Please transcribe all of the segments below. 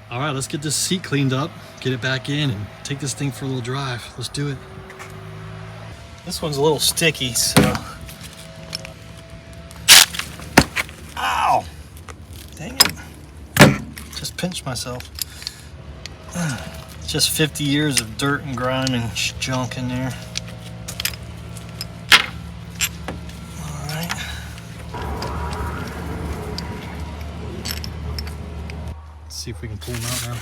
All right, let's get this seat cleaned up, get it back in, and take this thing for a little drive. Let's do it. This one's a little sticky, so. Ow! Dang it. Just pinched myself. It's just 50 years of dirt and grime and junk in there. All right. Let's see if we can pull them out now.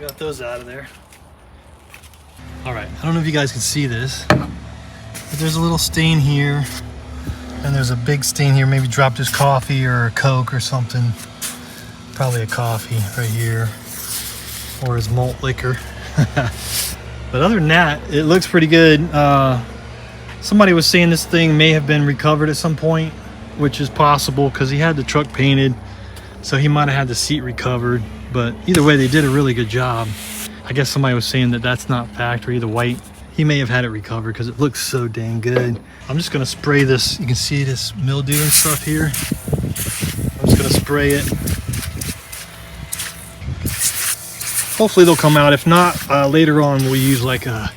Got those out of there. All right, I don't know if you guys can see this, but there's a little stain here, and there's a big stain here. Maybe dropped his coffee or a Coke or something. Probably a coffee right here, or his malt liquor. But other than that, it looks pretty good. Somebody was saying this thing may have been recovered at some point, which is possible because he had the truck painted, so he might have had the seat recovered. But either way, they did a really good job. I guess somebody was saying that that's not factory, the white. He may have had it recovered because it looks so dang good. I'm just gonna spray this. You can see this mildew and stuff here. I'm just gonna spray it. Hopefully they'll come out. If not, later on we'll use like a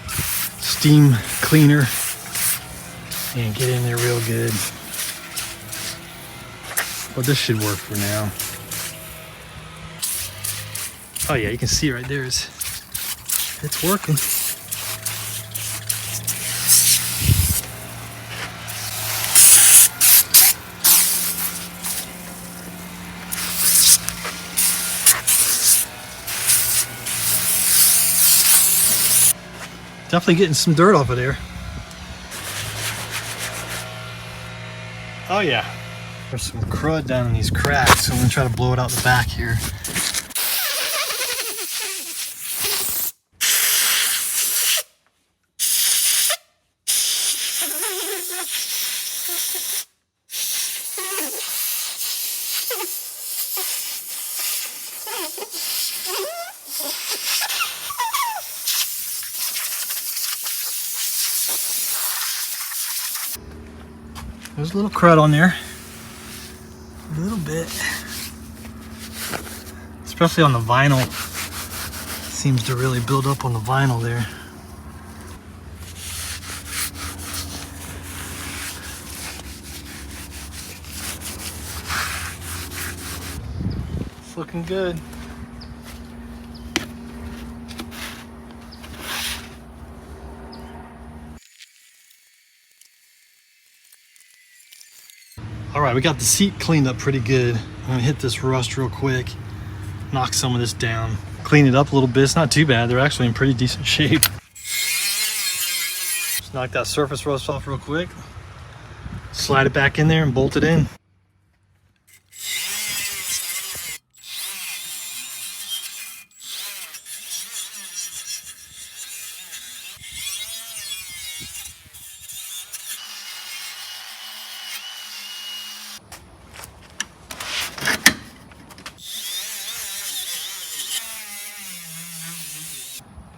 steam cleaner and get in there real good. But this should work for now. Oh yeah, you can see right there, it's working. Definitely getting some dirt off of there. Oh yeah, there's some crud down in these cracks, so I'm gonna try to blow it out the back here. There's a little crud on there, a little bit, especially on the vinyl. Seems to really build up on the vinyl there. It's looking good. All right, we got the seat cleaned up pretty good. I'm gonna hit this rust real quick, knock some of this down, clean it up a little bit. It's not too bad. They're actually in pretty decent shape. Just knock that surface rust off real quick, slide it back in there and bolt it in.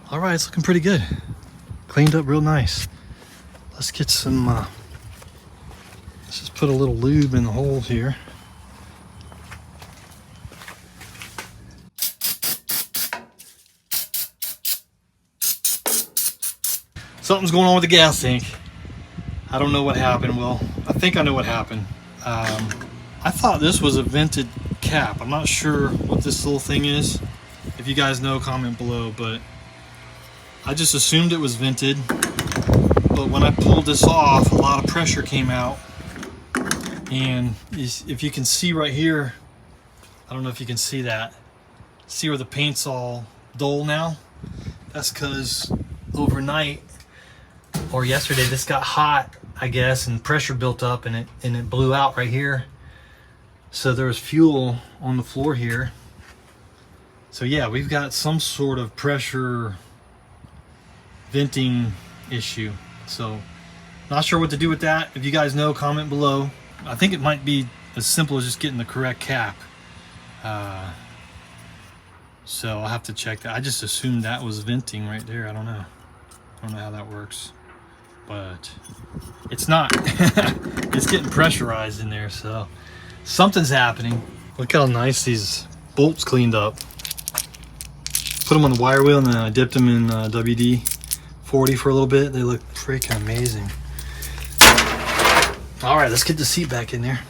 All right, it's looking pretty good. Cleaned up real nice. Let's get some, let's just put a little lube in the hole here. Something's going on with the gas tank. I don't know what happened. Well, I think I know what happened. I thought this was a vented cap. I'm not sure what this little thing is. If you guys know, comment below, but I just assumed it was vented, but when I pulled this off, a lot of pressure came out, and if you can see right here, I don't know if you can see that, see where the paint's all dull now? That's because overnight, or yesterday, this got hot, I guess, and pressure built up, and it blew out right here. So there was fuel on the floor here. So yeah, we've got some sort of pressure venting issue. So not sure what to do with that. If you guys know, comment below. I think it might be as simple as just getting the correct cap So I'll have to check that. I just assumed that was venting right there. I don't know how that works, but it's not. It's getting pressurized in there, so something's happening. Look how nice these bolts cleaned up. Put them on the wire wheel and then I dipped them in WD-40 for a little bit. They look freaking amazing. All right, let's get the seat back in there.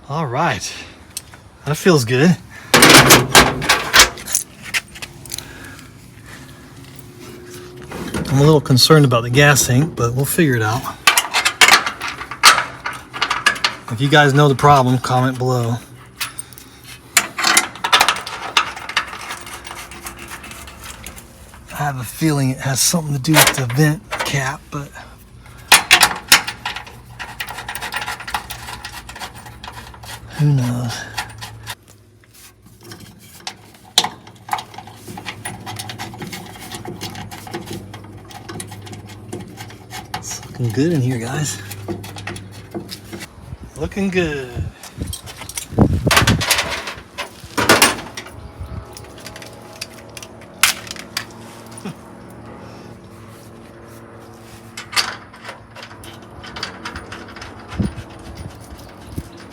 All right, that feels good. I'm a little concerned about the gas tank, but we'll figure it out. If you guys know the problem, comment below. I have a feeling it has something to do with the vent cap, but who knows? It's looking good in here, guys. Looking good.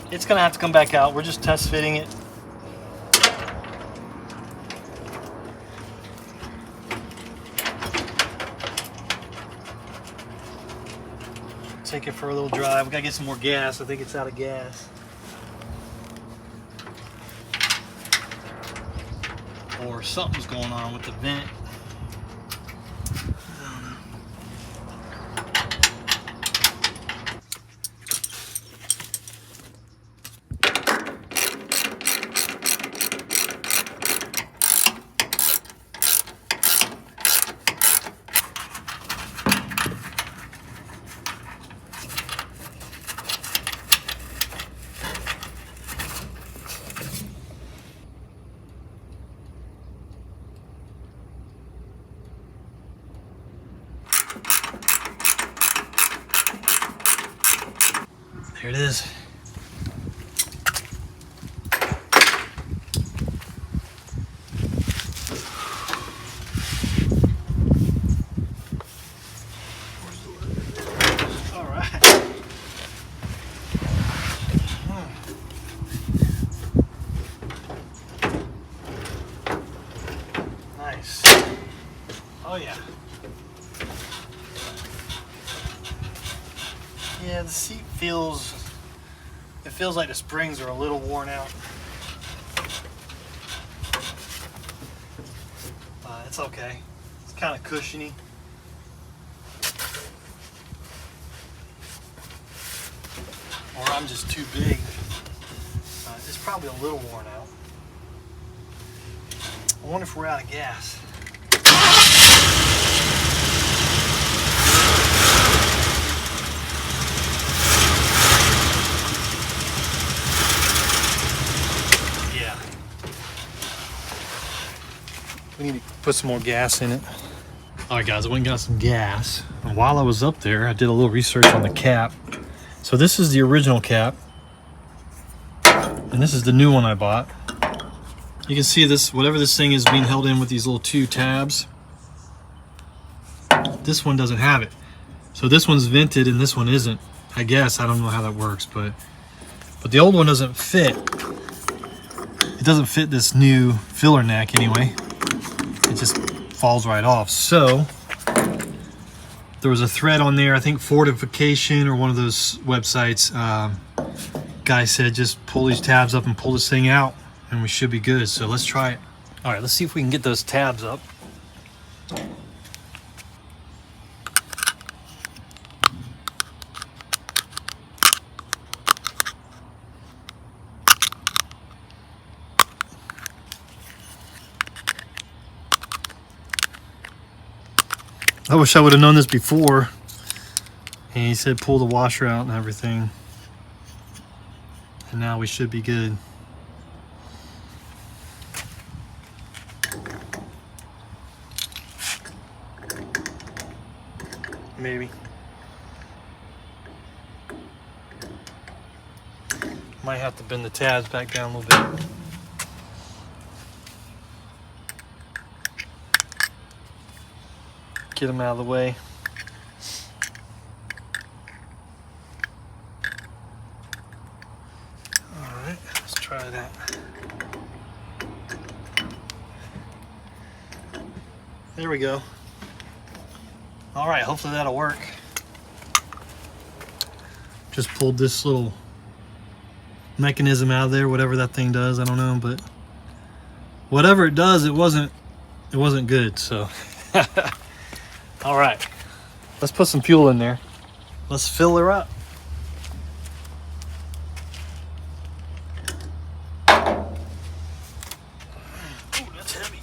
It's gonna have to come back out. We're just test fitting it. Take it for a little drive. We gotta get some more gas. I think it's out of gas. Or something's going on with the vent. There it is. All right. Nice. Oh yeah. Yeah, the seat feels like the springs are a little worn out. It's okay. It's kind of cushiony. Or I'm just too big. It's probably a little worn out. I wonder if we're out of gas. We need to put some more gas in it. All right, guys, I went and got some gas. And while I was up there, I did a little research on the cap. So this is the original cap. And this is the new one I bought. You can see this, whatever this thing is being held in with these little two tabs. This one doesn't have it. So this one's vented and this one isn't. I guess, I don't know how that works, but the old one doesn't fit. It doesn't fit this new filler neck anyway. It just falls right off. So there was a thread on there, I think Fortification or one of those websites. Guy said just pull these tabs up and pull this thing out and we should be good. So let's try it. All right, let's see if we can get those tabs up. I wish I would have known this before. And he said pull the washer out and everything. And now we should be good. Maybe. Might have to bend the tabs back down a little bit. Get them out of the way. All right, let's try that. There we go. All right, hopefully that'll work. Just pulled this little mechanism out of there, whatever that thing does, I don't know, but whatever it does, it wasn't good, so. All right, let's put some fuel in there. Let's fill her up. Ooh, that's heavy.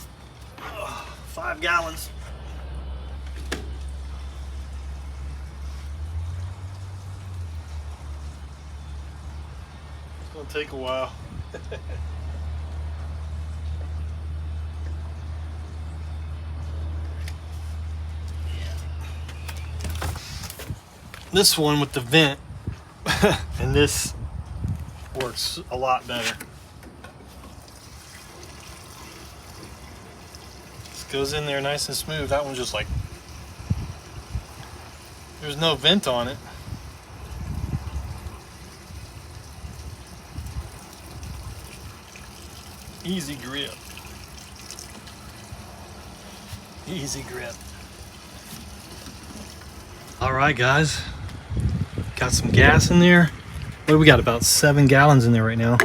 5 gallons. It's gonna take a while. This one with the vent and this works a lot better. This goes in there nice and smooth. That one's just like, there's no vent on it. Easy grip. Easy grip. All right, guys. Got some gas in there. What do we got? About 7 gallons in there right now.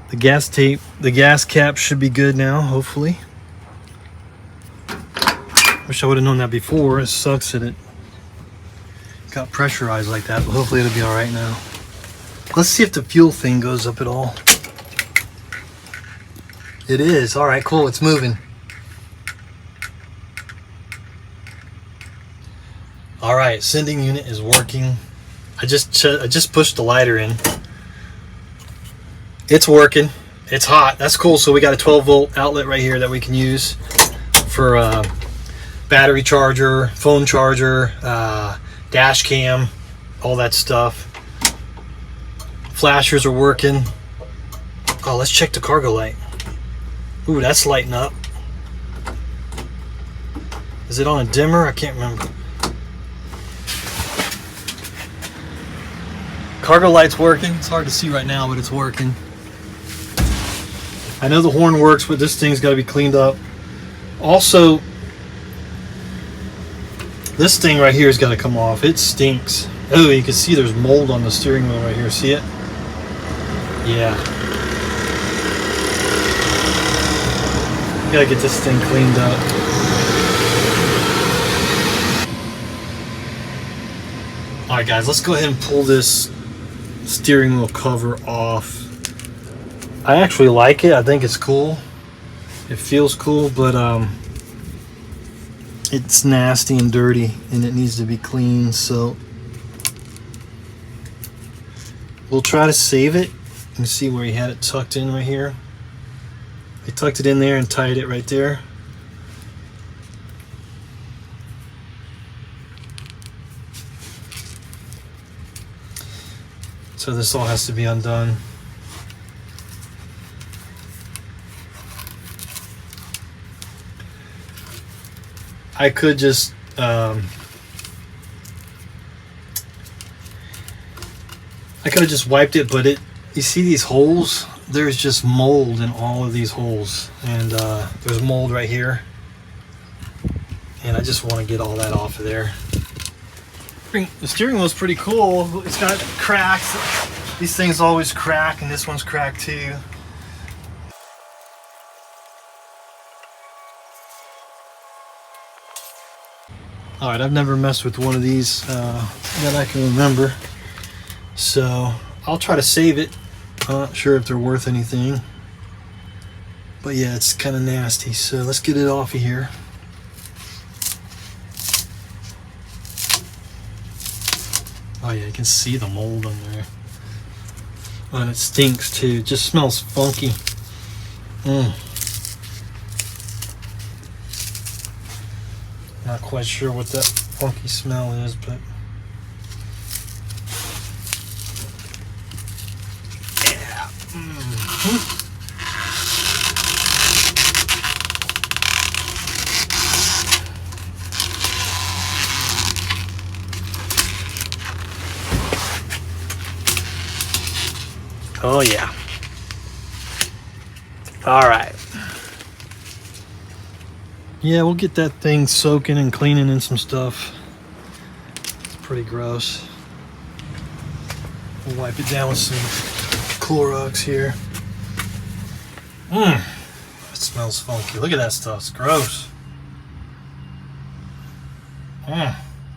The gas tape, the gas cap should be good now, hopefully. Wish I would have known that before. It sucks that it got pressurized like that, but hopefully it'll be all right now. Let's see if the fuel thing goes up at all. It is. All right, cool. It's moving. All right, sending unit is working. I just pushed the lighter in. It's working. It's hot. That's cool. So we got a 12-volt outlet right here that we can use for battery charger, phone charger, dash cam, all that stuff. Flashers are working. Oh, let's check the cargo light. Ooh, that's lighting up. Is it on a dimmer? I can't remember. Cargo light's working. It's hard to see right now, but it's working. I know the horn works, but this thing's got to be cleaned up. Also, this thing right here has got to come off. It stinks. Oh, you can see there's mold on the steering wheel right here. See it? Yeah. Gotta get this thing cleaned up. Alright guys, let's go ahead and pull this steering wheel cover off. I actually like it. I think it's cool. It feels cool, but it's nasty and dirty and it needs to be cleaned, so we'll try to save it. You can see where he had it tucked in right here. I tucked it in there and tied it right there. So this all has to be undone. I could just wiped it, but you see these holes? There's just mold in all of these holes, and there's mold right here, and I just want to get all that off of there. The steering wheel is pretty cool. It's got cracks. These things always crack, and this one's cracked too. Alright, I've never messed with one of these that I can remember. So I'll try to save it. I'm not sure if they're worth anything. But yeah, it's kind of nasty. So let's get it off of here. Oh yeah, you can see the mold in there. Oh, and it stinks too. It just smells funky. Not quite sure what that funky smell is, but yeah. Oh yeah. All right. Yeah, we'll get that thing soaking and cleaning in some stuff. It's pretty gross. We'll wipe it down with some Clorox here. It smells funky. Look at that stuff. It's gross.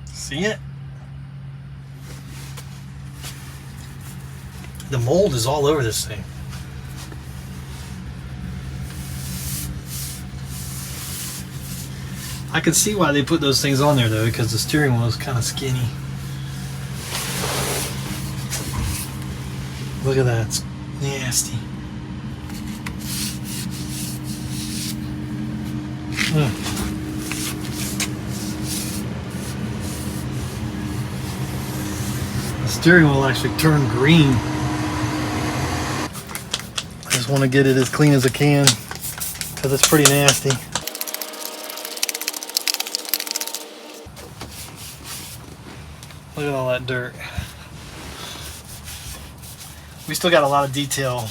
See it? The mold is all over this thing. I can see why they put those things on there though, because the steering wheel is kind of skinny. Look at that, it's nasty. The steering wheel actually turned green. I just want to get it as clean as I can because it's pretty nasty. Look at all that dirt. We still got a lot of detail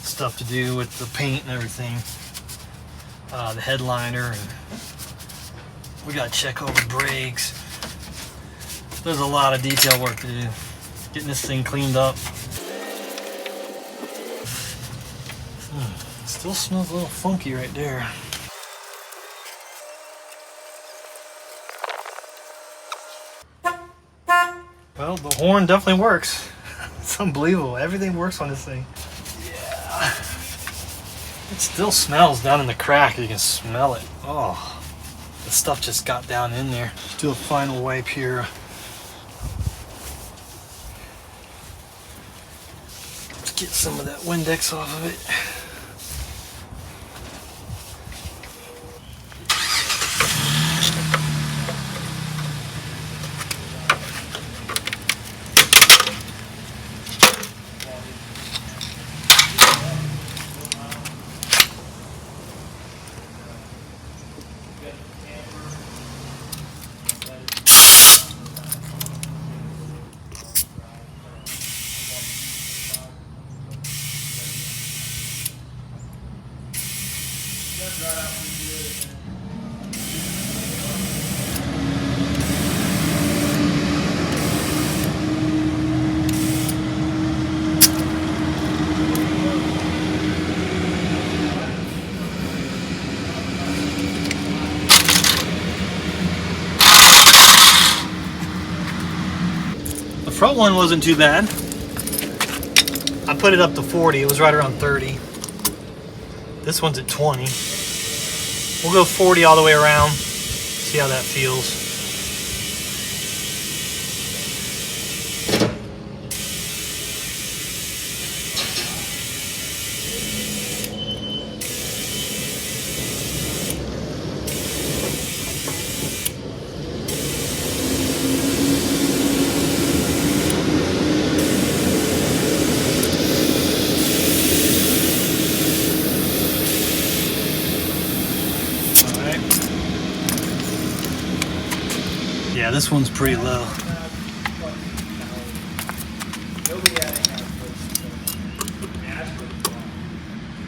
stuff to do with the paint and everything. The headliner. And we got to check over brakes. There's a lot of detail work to do. Getting this thing cleaned up. Still smells a little funky right there. Well, the horn definitely works. It's unbelievable. Everything works on this thing. Yeah. It still smells down in the crack. You can smell it. Oh, the stuff just got down in there. Let's do a final wipe here. Let's get some of that Windex off of it. The front one wasn't too bad. I put it up to 40. It was right around 30. This one's at 20. We'll go 40 all the way around. See how that feels. Yeah, this one's pretty low.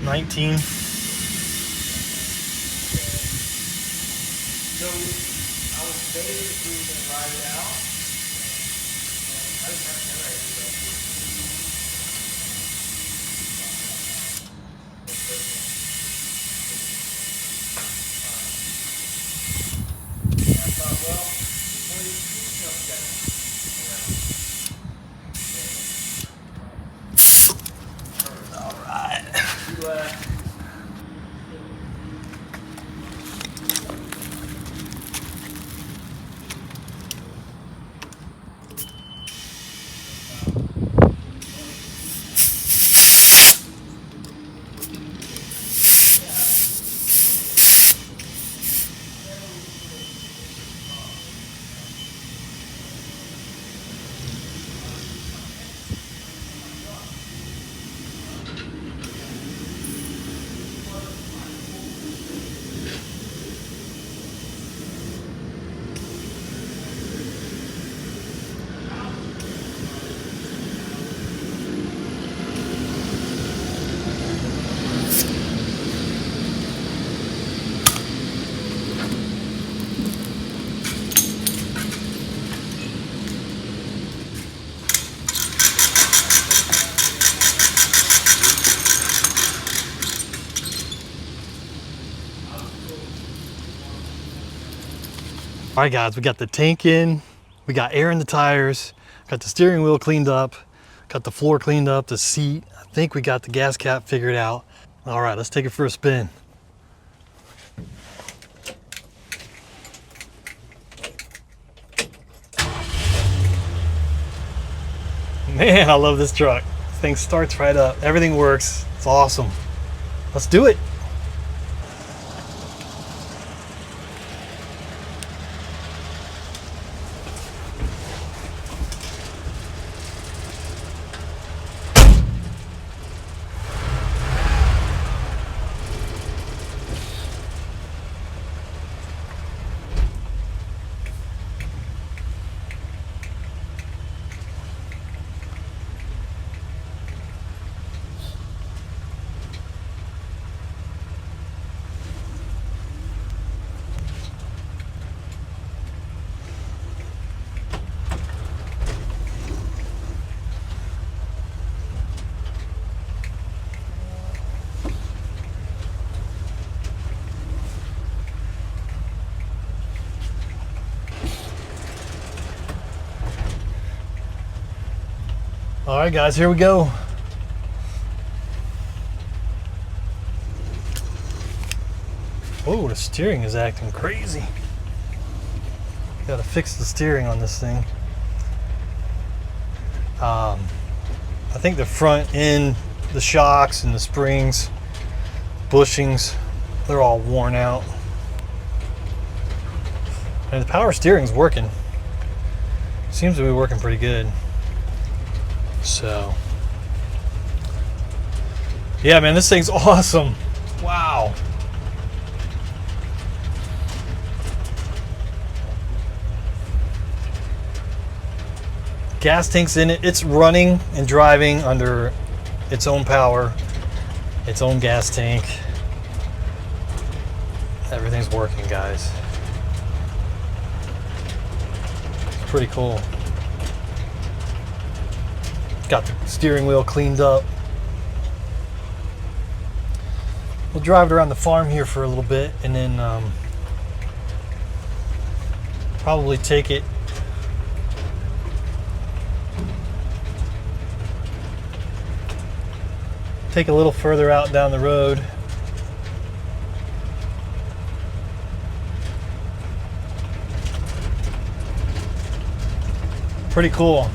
$19. So I was debating if we were going to ride it out. I didn't have to write it out. I thought, well, All right, guys, we got the tank in, we got air in the tires, got the steering wheel cleaned up, got the floor cleaned up, the seat. I think we got the gas cap figured out. All right, let's take it for a spin. Man, I love this truck. This thing starts right up. Everything works. It's awesome. Let's do it. All right, guys, here we go. Oh, the steering is acting crazy. Got to fix the steering on this thing. I think the front end, the shocks and the springs, bushings, they're all worn out. And the power steering's working. Seems to be working pretty good. So, yeah, man, this thing's awesome. Wow. Gas tank's in it. It's running and driving under its own power, its own gas tank. Everything's working, guys. It's pretty cool. Got the steering wheel cleaned up. We'll drive it around the farm here for a little bit and then probably take it a little further out down the road. Pretty cool.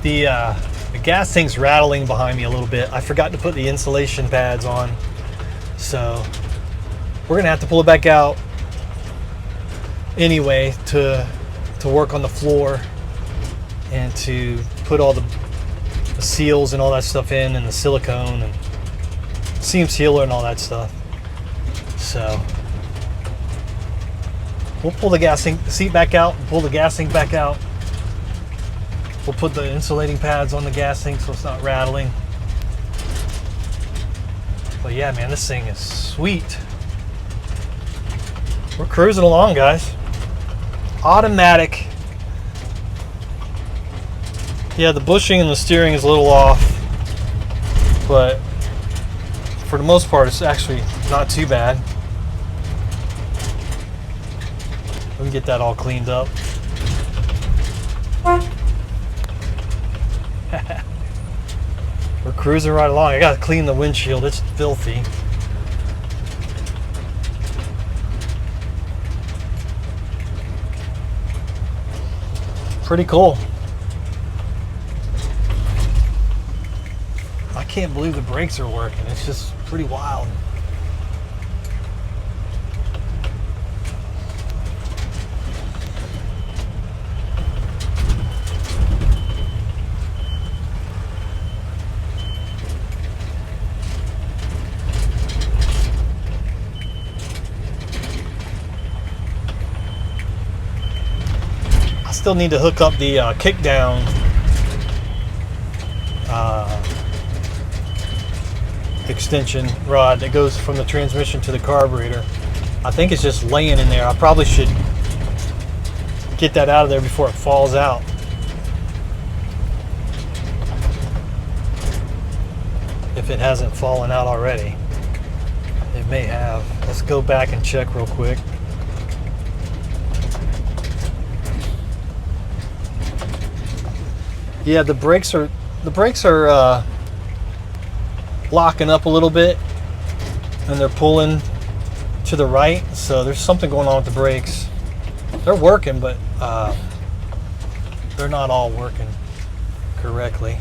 The gas tank's rattling behind me a little bit. I forgot to put the insulation pads on, so we're gonna have to pull it back out anyway to work on the floor and to put all the seals and all that stuff in, and the silicone and seam sealer and all that stuff. So we'll pull the gas tank, the seat back out, and pull the gas tank back out. We'll put the insulating pads on the gas tank so it's not rattling. But yeah, man, this thing is sweet. We're cruising along, guys. Automatic. Yeah, the bushing and the steering is a little off, but for the most part, it's actually not too bad. We can get that all cleaned up. We're cruising right along. I gotta clean the windshield, it's filthy. Pretty cool. I can't believe the brakes are working. It's just pretty wild. Still need to hook up the kick down extension rod that goes from the transmission to the carburetor. I think it's just laying in there. I probably should get that out of there before it falls out. if it hasn't fallen out already. It may have. Let's go back and check real quick. Yeah, the brakes are locking up a little bit, and they're pulling to the right. So there's something going on with the brakes. They're working, but they're not all working correctly.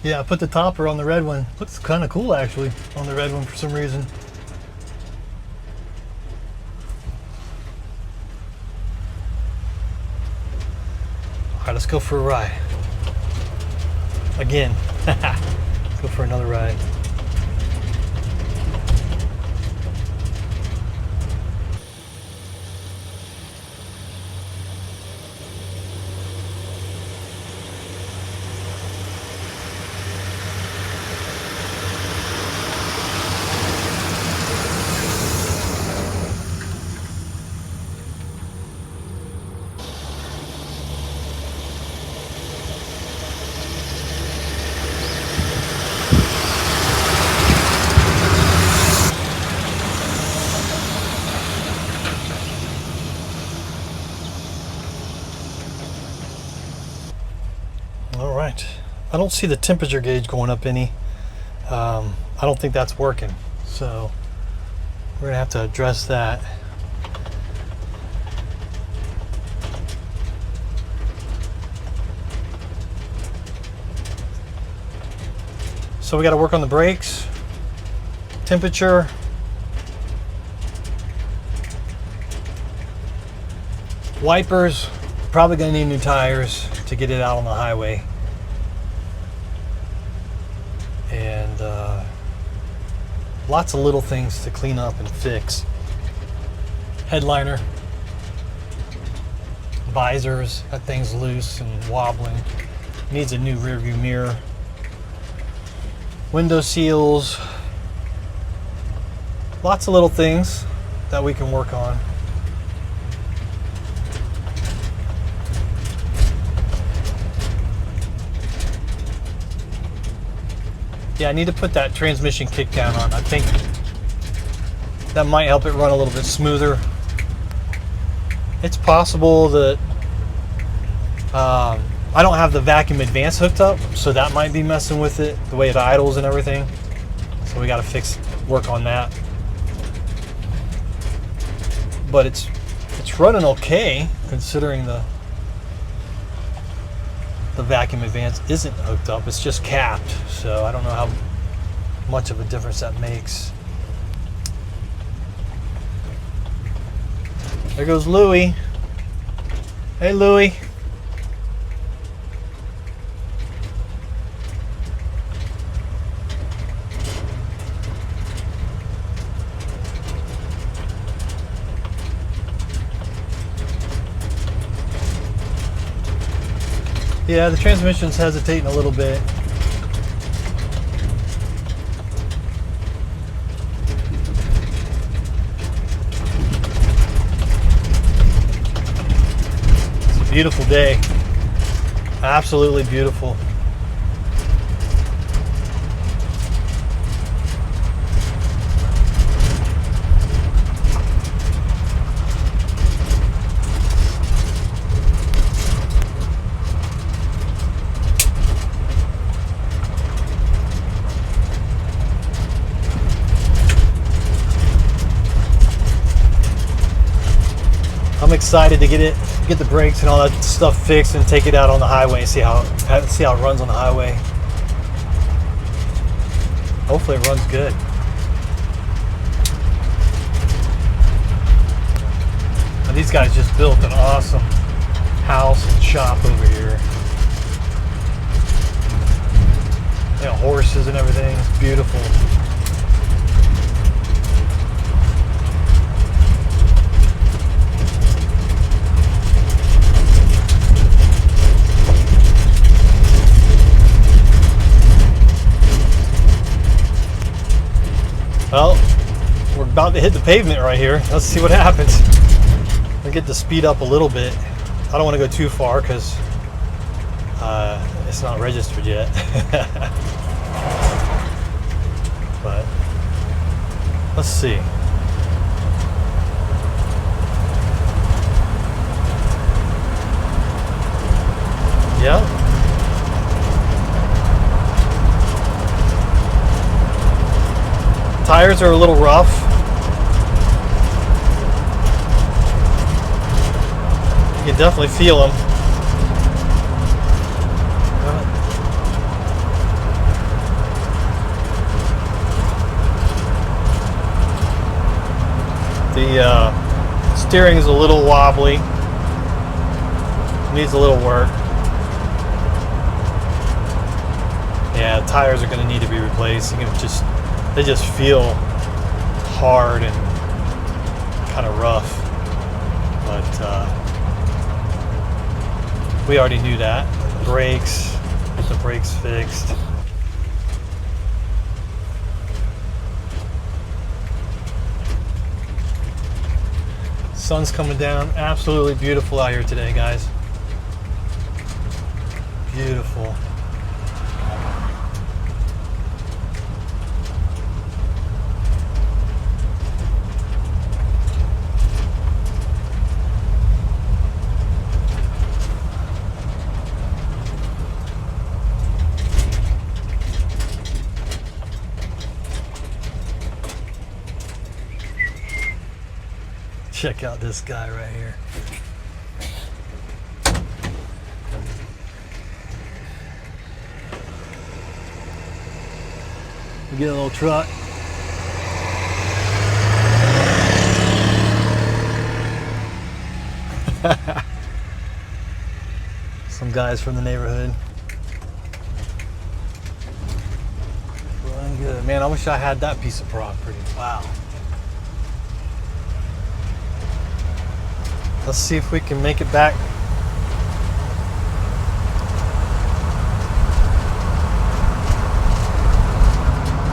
Yeah, I put the topper on the red one. Looks kind of cool actually on the red one for some reason. All right, let's go for a ride. Again. Let's go for another ride. All right, I don't see the temperature gauge going up any. I don't think that's working, so we're gonna have to address that. So we got to work on the brakes, temperature, wipers. Probably gonna need new tires to get it out on the highway, and lots of little things to clean up and fix. Headliner, visors, that thing's loose and wobbling. Needs a new rear view mirror. Window seals. Lots of little things that we can work on. Yeah, I need to put that transmission kick down on. I think that might help it run a little bit smoother. It's possible that I don't have the vacuum advance hooked up, so that might be messing with it, the way it idles and everything. So we got to work on that. But it's running okay considering the vacuum advance isn't hooked up. It's just capped, so I don't know how much of a difference that makes. There goes Louie. Hey, Louie. Yeah, the transmission's hesitating a little bit. It's a beautiful day. Absolutely beautiful. I'm excited to get the brakes and all that stuff fixed and take it out on the highway and see how it runs on the highway. Hopefully it runs good. These guys just built an awesome house and shop over here. They got horses and everything. It's beautiful. Well, we're about to hit the pavement right here. Let's see what happens. I get to speed up a little bit. I don't want to go too far because it's not registered yet. But let's see. Yeah. Tires are a little rough. You can definitely feel them. The steering is a little wobbly. Needs a little work. Yeah, tires are going to need to be replaced. You can they just feel hard and kind of rough. But we already knew that. Brakes, get the brakes fixed. Sun's coming down. Absolutely beautiful out here today, guys. Beautiful. Check out this guy right here. We get a little truck. Some guys from the neighborhood. Running good. Man, I wish I had that piece of property. Wow. Let's see if we can make it back.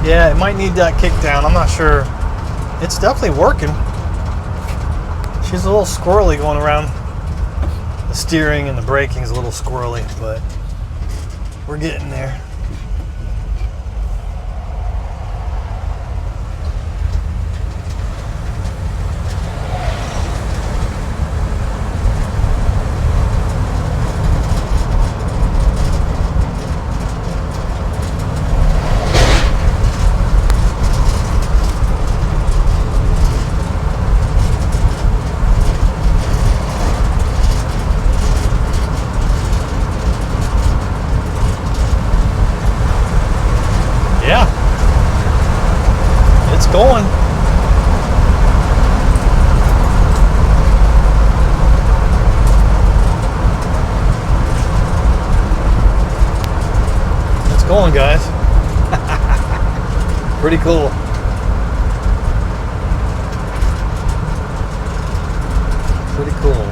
Yeah, it might need that kick down. I'm not sure. It's definitely working. She's a little squirrely going around. The steering and the braking is a little squirrely, but we're getting there. Going. It's going, guys. Pretty cool. Pretty cool.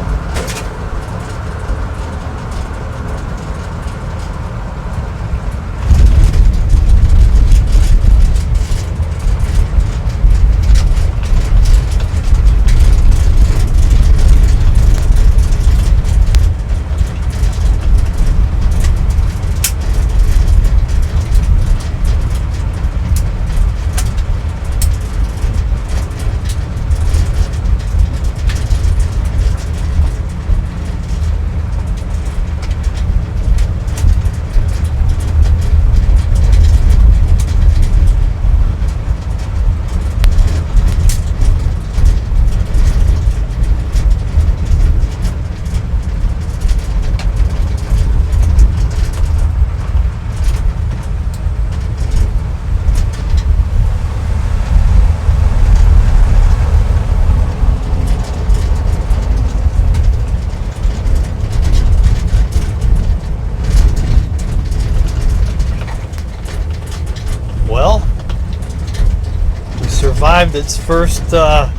survived its first, I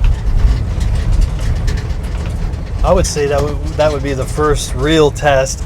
would say that would be the first real test.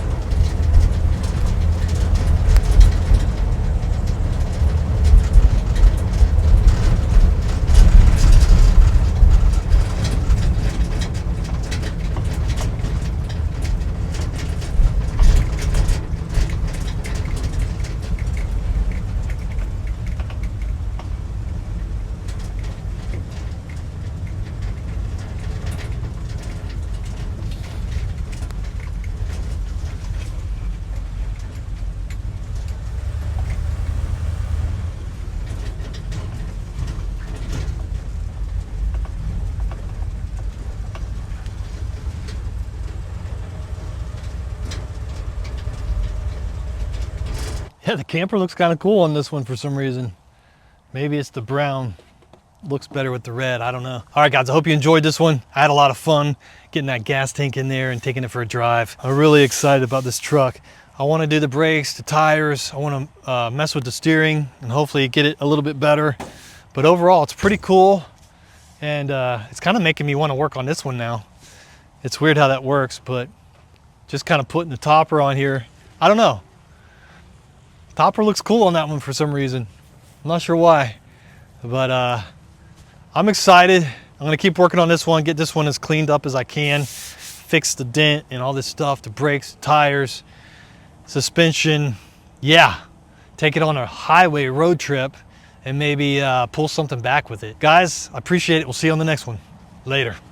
Yeah, the camper looks kind of cool on this one for some reason. Maybe it's the brown. Looks better with the red, I don't know. All right, guys, I hope you enjoyed this one. I had a lot of fun getting that gas tank in there and taking it for a drive. I'm really excited about this truck. I want to do the brakes, the tires. I want to mess with the steering and hopefully get it a little bit better. But overall, it's pretty cool. And it's kind of making me want to work on this one now. It's weird how that works, but just kind of putting the topper on here. I don't know. Topper looks cool on that one for some reason. I'm not sure why, but I'm excited. I'm gonna keep working on this one, get this one as cleaned up as I can, fix the dent and all this stuff, the brakes, tires, suspension. Yeah, take it on a highway road trip and maybe pull something back with it. Guys, I appreciate it. We'll see you on the next one. Later.